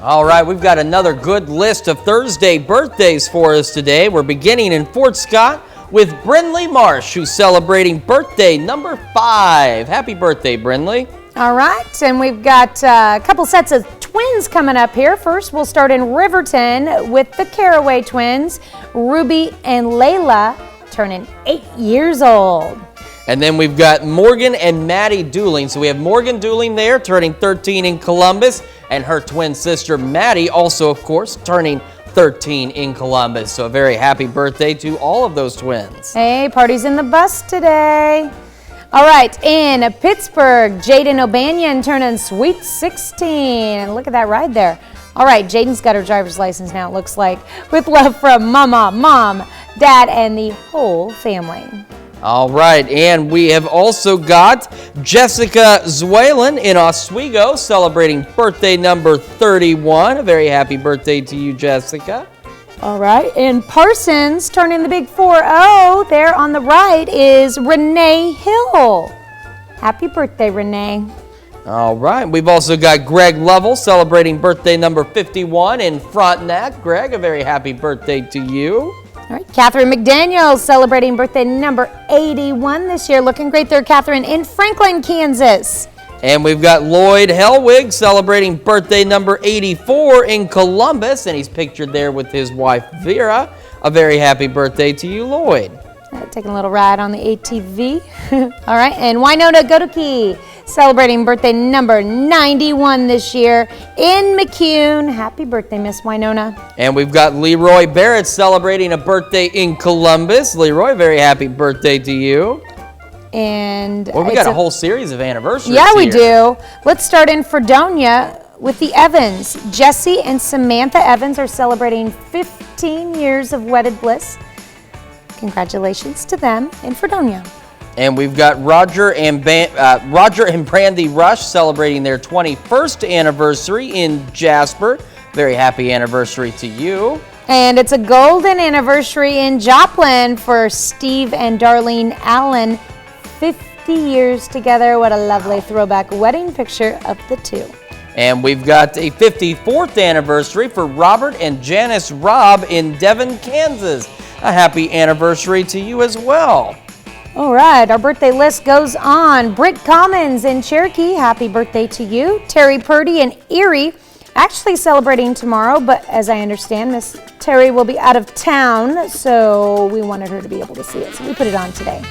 All right, we've got another good list of Thursday birthdays for us today. We're beginning in Fort Scott with Brindley Marsh, who's celebrating birthday number 5. Happy birthday, Brindley. All right, and we've got a couple sets of twins coming up here. First, we'll start in Riverton with the Caraway twins, Ruby and Layla, turning 8 years old. And then we've got Morgan and Maddie Dooling. So we have Morgan Dooling there, turning 13 in Columbus, and her twin sister Maddie, also, of course, turning 13 in Columbus. So a very happy birthday to all of those twins. Hey, party's in the bus today. All right, in Pittsburgh, Jaden O'Banion turning sweet 16. And look at that ride there. All right, Jaden's got her driver's license now, it looks like. With love from Mama, Mom, Dad, and the whole family. All right, and we have also got Jessica Zwalen in Oswego celebrating birthday number 31. A very happy birthday to you, Jessica. All right, in Parsons, turning the big 4-0, there on the right is Renee Hill. Happy birthday, Renee. All right, we've also got Greg Lovell celebrating birthday number 51 in Frontenac. Greg, a very happy birthday to you. All right, Catherine McDaniel celebrating birthday number 81 this year. Looking great there, Catherine, in Franklin, Kansas. And we've got Lloyd Helwig celebrating birthday number 84 in Columbus, and he's pictured there with his wife, Vera. A very happy birthday to you, Lloyd. Taking a little ride on the ATV. All right, and Winona Godokey celebrating birthday number 91 this year in McCune. Happy birthday, Miss Winona. And we've got Leroy Barrett celebrating a birthday in Columbus. Leroy, very happy birthday to you. And well, we got a whole series of anniversaries. Yeah, we here. do. Let's start in Fredonia with the Evans. Jesse and Samantha Evans are celebrating 15 years of wedded bliss. Congratulations to them in Fredonia. And we've got Roger and Brandy Rush celebrating their 21st anniversary in Jasper. Very happy anniversary to you. And it's a golden anniversary in Joplin for Steve and Darlene Allen. 50 years together. What a lovely throwback wedding picture of the two. And we've got a 54th anniversary for Robert and Janice Robb in Devon, Kansas. A happy anniversary to you as well. All right, our birthday list goes on. Britt Commons in Cherokee, happy birthday to you. Terry Purdy in Erie, actually celebrating tomorrow, but as I understand, Miss Terry will be out of town, so we wanted her to be able to see it, so we put it on today.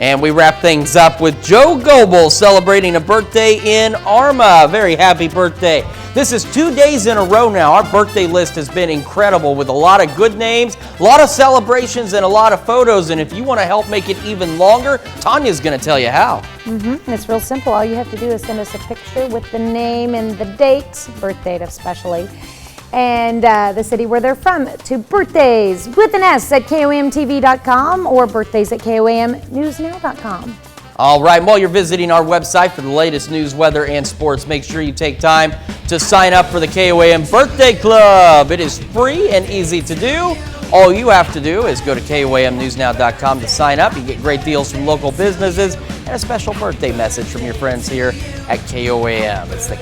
And we wrap things up with Joe Goebel celebrating a birthday in Arma. Very happy birthday. This is 2 days in a row now. Our birthday list has been incredible with a lot of good names, a lot of celebrations, and a lot of photos. And if you want to help make it even longer, Tanya's going to tell you how. It's real simple. All you have to do is send us a picture with the name and the date, birth date especially, and the city where they're from, to birthdays with an S at KOAMTV.com or birthdays at KOAMNewsNow.com. All right, while you're visiting our website for the latest news, weather, and sports, make sure you take time to sign up for the KOAM Birthday Club. It is free and easy to do. All you have to do is go to KOAMNewsNow.com to sign up. You get great deals from local businesses and a special birthday message from your friends here at KOAM. It's the